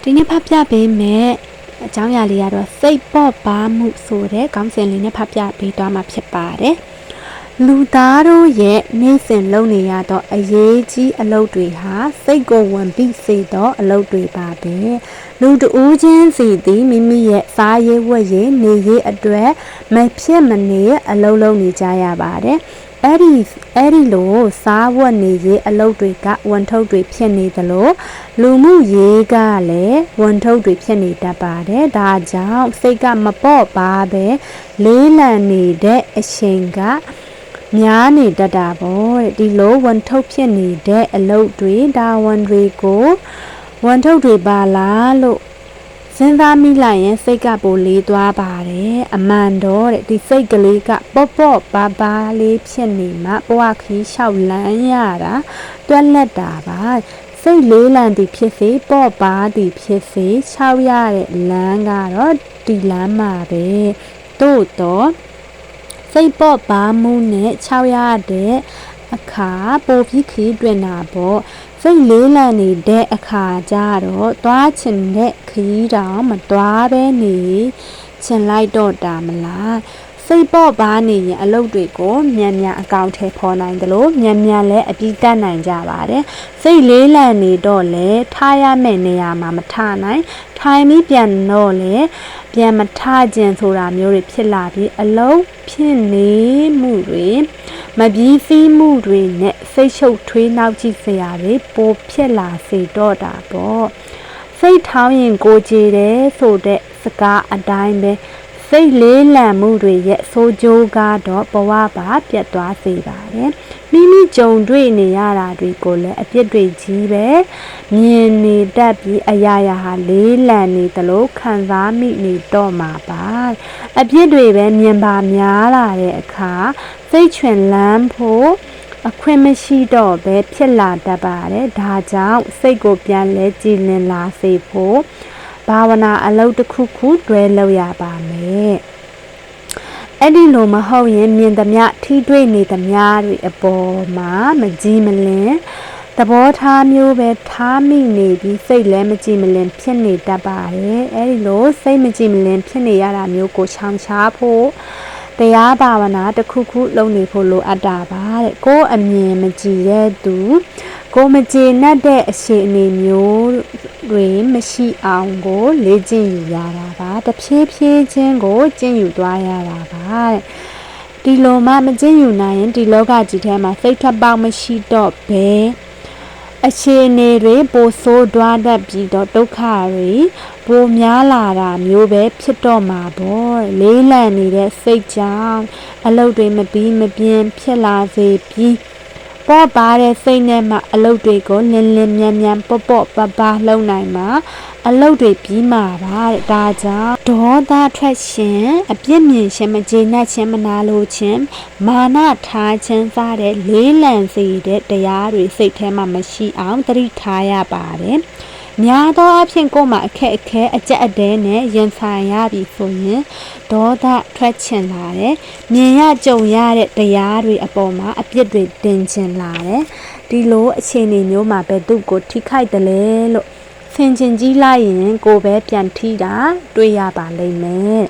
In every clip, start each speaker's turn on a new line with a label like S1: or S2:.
S1: ဒီနေ့ဖတ်ပြပေးမယ်အကြောင်းအရာလေးကတော့စိတ်ပေါ့ပါမှုဆိုတဲ့ခေါင်းစဉ်လေးနဲ့ဖတ်ပြပေးသွားမှာဖြစ်ပါတယ်လူသားတို့ရဲ့နေ့စဉ်လုပ်နေရသောအရေးကြီးအလုပ်တွေဟာစိတ်ကိုဝင်ပြီးစေသောအလုပ်တွေပါပဲလူတဦးချင်းစီသည်မိမိရဲ့စားရေးဝတ်ရေးနေရေးအတွက်မဖြစ်မနေအလုပ်လုပ်နေကြရပါတယ်အဲ့ဒီလိုစားဝတ်နေရေးအလုပ်တွေကဝန်ထုတ်တွေဖြစ်နေသလိုလူမှုရေးကလည်းဝန်ထုတ်တွေဖြစ်နေတတ်ပါတယ်ဒါကြောင့်စိတ်ကမပေါ့ပါပဲလေးလံနေတဲ့အချိန်ကများနေတတ်တာပေါ့တဲ့ဒီလိုဝန်ထုတ်ဖြစ်နေတဲ့အလုပ်တွေဒါဝန်တွေကိုဝန်ထုတ်တွေပါလားလို့စဉ်းစားမိလိုက်ရင်စိတ်ကပိုလေးသွားပါတယ်အမှန်တော့တဲ့ဒီစိတ်ကလေးကပေါ့ပေါ့ပါပါလေးဖြစ်နေမှဘဝခီးလျှောက်လန်းရတာတွက်လက်တာပါစိတ်လေးလံသည်ဖြစ်စေပေါ့ပါသည်ဖြစ်စေလျှောက်ရတဲ့လမ်းကတော့ဒီလမ်းမှာပဲတို့တော့စိတ်ပေါ့ပါမှုနဲ့ခြောက်ရတဲ့အခါပိုပြီးခီးတွင်တာပေါ့စိတ်လေးလံနေတဲ့အခါကျတော့သွားချင်တဲ့ခီးတောင်မသွားပဲနေချင်လိုက်တော့တာမလားစိတ်ပေါ့ပါနေရင်အလုပ်တွေကိုမြန်မြန်အကောင့်ထဲပေါ်နိုင်တယ်လို့မြန်မြန်လည်းအပြီးတတ်နိုင်ကြပါတယ်စိတ်လေးလံနေတော့လေထားရမယ့်နေရာမှာမထားနိုင်ထိုင်ပြီးပြန်တော့လေပြန်မထားခြင်းဆိုတာမျိုးတွေဖြစ်လာပြီးအလုပ်ဖြစ်နေမှုတွေမပြီးစီးမှုတွေနဲ့စိတ်ရှုပ်ထွေးနောက်ကြည့်စရာတွေပိုဖြစ်လာစေတော့တာပေါ့စိတ်ထောင်းရင်ကိုကြည်တယ်ဆိုတဲ့စကားအတိုင်းပဲစိတ်လေးလံမှုတွေရဲ့ဆိုးကျိုးကတော့ဘဝပါပြတ်သွားစေပါတယ်မိမိကြုံတွေ့နေရတာတွေကိုလည်းအပြစ်တွေကြီးပဲမြင်နေတတ်ပြီးအရာရာဟာလေးလံနေသလိုခံစားမိနေတော့မှာပါအပြစ်တွေပဲမြင်ပါများလာတဲ့အခါစိတ်ချွင်လန်းဖို့အခွင့်မရှိတော့ပဲဖြစ်လာတတ်ပါတယ်ဒါကြောင့်စိတ်ကိုပြန်လဲကြည်လင်လာစေဖို့ဘာဝနာအလုပ်တစ်ခုခုတွဲလုပ်ရပါမယ်အဲ့ဒီလိုမဟုတ်ရင်မြင်သမျှထိတွေ့နေသမျှတွေအပေါ်မှာမကြည်မလင်သဘောထားမျိုးပဲထားမိနေပြီးစိတ်လည်းမကြည်မလင်ဖြစ်နေတတ်ပါတယ်အဲ့ဒီလိုစိတ်မကြည်မလင်ဖြစ်နေရတာမျိုးကိုချောင်ချားဖို့တရားဘာဝနာတစ်ခုခုလုပ်နေဖို့လိုအပ်တာပါတဲ့ကိုယ်အမြင်မကြည်တဲ့သူကိုမကျေနပ်တဲ့အခြေအနေမျိုးတွေမရှိအောင်ကိုလေ့ကျင့်ယူရတာပါတဖြည်းဖြည်းချင်းကိုကျင့်ယူသွားရတာပါတဲ့ဒီလိုမှမကျင့်ယူနိုင်ရင်ဒီလောကကြီးထဲမှာစိတ်ထပ်ပေါက်မရှိတော့ဘဲအခြေအနေတွေပိုဆိုးတွားတတ်ပြီးတော့ဒုက္ခတွေပိုများလာတာမျိုးပဲဖြစ်တော့မှာပေါ့လေးလံနေတဲ့စိတ်ကြောင့်အလုပ်တွေမပြီးမပြင်းဖြစ်လာစေပြီးပေါ့ပါတဲ့စိတ်နဲ့မှအလုပ်တွေကိုလင်းလင်းမြန်မြန်ပေါ့ပေါ့ပါပါလုပ်နိုင်မှာအလုပ်တွေပြီးမှာပါတဲ့ဒါကြောင့်ဒေါသထွက်ခြင်းအပြစ်မြင်ခြင်းမကျေနပ်ခြင်းမနာလိုခြင်းမာနထားခြင်းစတဲ့လေးလံစေတဲ့တရားတွေစိတ်ထဲမှာမရှိအောင်သတိထားရပါတယ်များသောအားဖြင့်ကိုယ်မှာအခက်အခဲအကြက်အတဲနဲ့ရင်ဆိုင်ရပြီဆိုရင်ဒေါသထွက်ချင်လာတယ်မြင်ရကြုံရတဲ့တရားတွေအပေါ်မှာအပြစ်တွေတင်ချင်လာတယ်ဒီလိုအခြေအနေမျိုးမှာပဲသူ့ကိုထိခိုက်တယ်လေလို့ဆင်ခြင်ကြည့်လိုက်ရင်ကိုပဲပြန်ထိတာတွေ့ရပါလိမ့်မယ်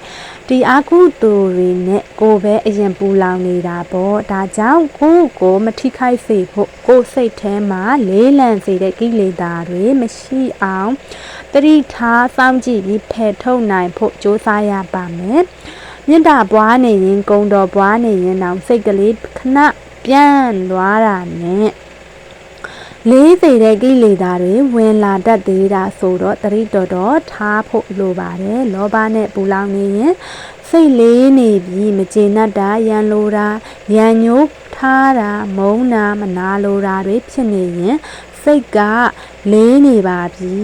S1: ဒီအကုသိုလ်တွေနဲ့ကိုပဲအရင်ပူလောင်နေတာပေါ့ဒါကြောင့်ကိုမထိခိုက်စေဖို့ကိုစိတ်ထဲမှာလေးလံစေတဲ့ကိလေသာတွေမရှိအောင်တတိထားစောင့်ကြည့်ပြီးဖယ်ထုတ်နိုင်ဖို့ကြိုးစားရပါမယ်မြတ်တာပွားနေရင်ကုံတော်ပွားနေရင်တော့စိတ်ကလေးခဏပြန့်သွားတာနဲ့လေးစေတဲ့ကိလေသာတွေဝင်လာတတ်သေးတာဆိုတော့တတိတော်ထားဖို့လိုပါတယ်လောဘနဲ့ပူလောင်နေရင်စိတ်လေးနေပြီးမကျေနပ်တာရန်လိုတာရန်ညှိုးထားတာမုန်းတာမနာလိုတာတွေဖြစ်နေရင်စိတ်ကလေးနေပါပြီ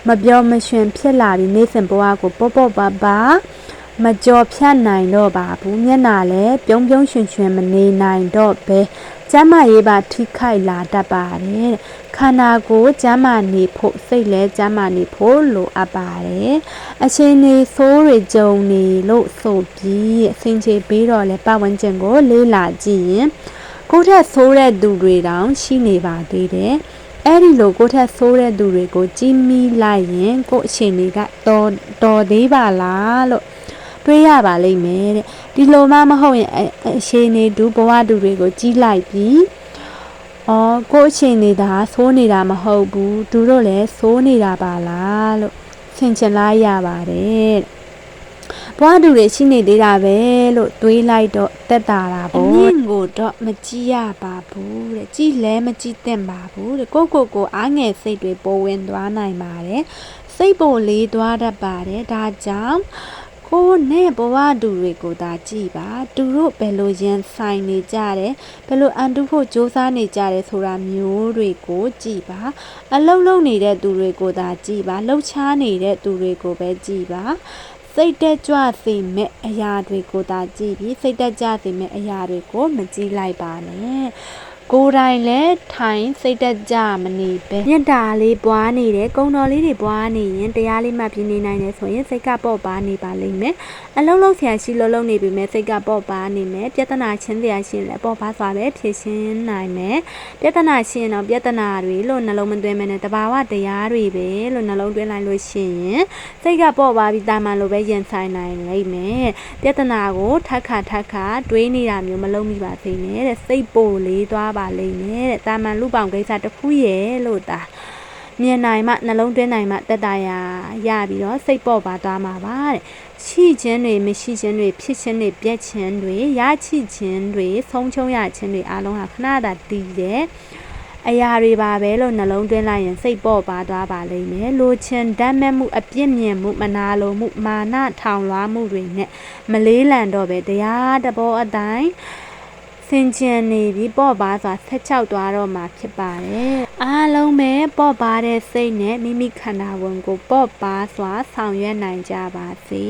S1: မပြောမရွှင်ဖြစ်လာပြီးနေစဉ်ဘဝကိုပေါ့ပေါ့ပါပါမကြော်ဖြတ်နိုင်တော့ပါဘူးမျက်နှာလည်းပြုံးပြုံးရွှင်ရွှင်မနေနိုင်တော့ပဲကျမ်းမာရေးပါထိခိုက်လာတတ်ပါတယ်ခန္ဓာကိုယ်ကျမ်းမာနေဖို့စိတ်လည်းကျမ်းမာနေဖို့လိုအပ်ပါတယ်အချိန်နေဆိုးတွေကြုံနေလို့ဆိုပြီးအစဉ်ချေပြီးတော့လည်းပတ်ဝန်းကျင်ကိုလေးလာကြည့်ရင်ကိုယ့်ထက်ဆိုးတဲ့သူတွေတောင်ရှိနေပါသေးတယ် အဲ့ဒီလိုကိုထက်ဆိုးတဲ့သူတွေကိုကြီးမိလိုက်ရင်ကိုအချိန်တွေကတော်သေးပါလားလို့တွေးရပါလိမ့်မယ်တဲ့ဒီလိုမှမဟုတ်ရင်အချိန်နေတူဘဝတူတွေကိုကြီးလိုက်ပြီးကိုအချိန်နေတာဆိုးနေတာမဟုတ်ဘူးသူတို့လည်းဆိုးနေတာပါလားလို့ဆင်ခြင်လိုက်ရပါတယ်ဘွားတူတွေရှိနေသေးတာပဲလို့တွေးလိုက်တော့တက်တာတာပေါ့အမြင့်ကိုတော့မကြည့်ရပါဘူးတဲ့ကြည့်လဲမကြည့်သင့်ပါဘူးတဲ့ကိုအားငယ်စိတ်တွေပေါ်ဝင်သွားနိုင်ပါတယ်စိတ်ပေါ်လေးသွားတတ်ပါတယ်ဒါကြောင့်ကိုနဲ့ဘဝတူတွေကိုသာကြည့်ပါသူတို့ဘယ်လိုရင်ဆိုင်နေကြတယ်ဘယ်လိုအန်တုဖို့စူးစမ်းနေကြတယ်ဆိုတာမျိုးတွေကိုကြည့်ပါအလုံးလုံးနေတဲ့သူတွေကိုသာကြည့်ပါလှုပ်ရှားနေတဲ့သူတွေကိုပဲကြည့်ပါစိတ်တက်ကြွစေမဲ့အရာတွေကိုသာကြည့်ပြီးစိတ်တက်ကြစေမဲ့အရာတွေကိုမကြည့်လိုက်ပါနဲ့ကိုယ်တိုင်လည်းထိုင်စိတ်တက်ကြမနေပဲမြတ်တာလေးပွားနေတယ်ကုံတော်လေးတွေပွားနေရင်တရားလေးမှပြင်းနေနိုင်တယ်ဆိုရင်စိတ်ကပေါ့ပါနေပါလိမ့်မယ်အလုံးလုံးဆရာရှိလုံးလုံးနေပြီမဲ့စိတ်ကပေါ့ပါနေမယ်ပြဿနာချင်းတရားရှင်လည်းပေါ့ပါစွာပဲဖြေရှင်းနိုင်မယ်ပြဿနာရှင်တော့ပြဿနာတွေလို့နှလုံးမသွင်းမနဲ့တဘာဝတရားတွေပဲလို့နှလုံးသွင်းလိုက်လို့ရှိရင်စိတ်ကပေါ့ပါပြီးတာမန်လိုပဲရင်ဆိုင်နိုင်လိမ့်မယ်ပြဿနာကိုထပ်ခါတွေးနေတာမျိုးမလုပ်မိပါစေနဲ့တဲ့စိတ်ပိုလေးသွားပါလိမ့်မယ်တဲ့တာမန်လူပောင်ကိစ္စတစ်ခုရဲ့လို့တာမြင်နိုင်မှနှလုံးသွင်းနိုင်မှတက်တာရပြီးတော့စိတ်ပေါ့ပါသွားမှာပါတဲ့ရှိခြင်းတွေမရှိခြင်းတွေဖြစ်ခြင်းတွေပြက်ခြင်းတွေရချိခြင်းတွေဆုံးချုံရခြင်းတွေအားလုံးဟာခဏတာတည်တဲ့အရာတွေပါပဲလို့နှလုံးသွင်းလိုက်ရင်စိတ်ပေါ့ပါသွားပါလိမ့်မယ်လိုချင်တတ်မဲ့မှုအပြစ်မြင်မှုမနာလိုမှုမာနထောင်လွှားမှုတွေနဲ့မလေးလံတော့ပဲတရားတဘောအတိုင်းစင်ကြင်နေပြီးပေါ့ပါစွာဆက်ချောက်သွားတော့မှာဖြစ်ပါတယ်အားလုံးပဲပေါ့ပါတဲ့စိတ်နဲ့မိမိခန္ဓာဝင်ကိုပေါ့ပါစွာဆောင်ရွက်နိုင်ကြပါစေ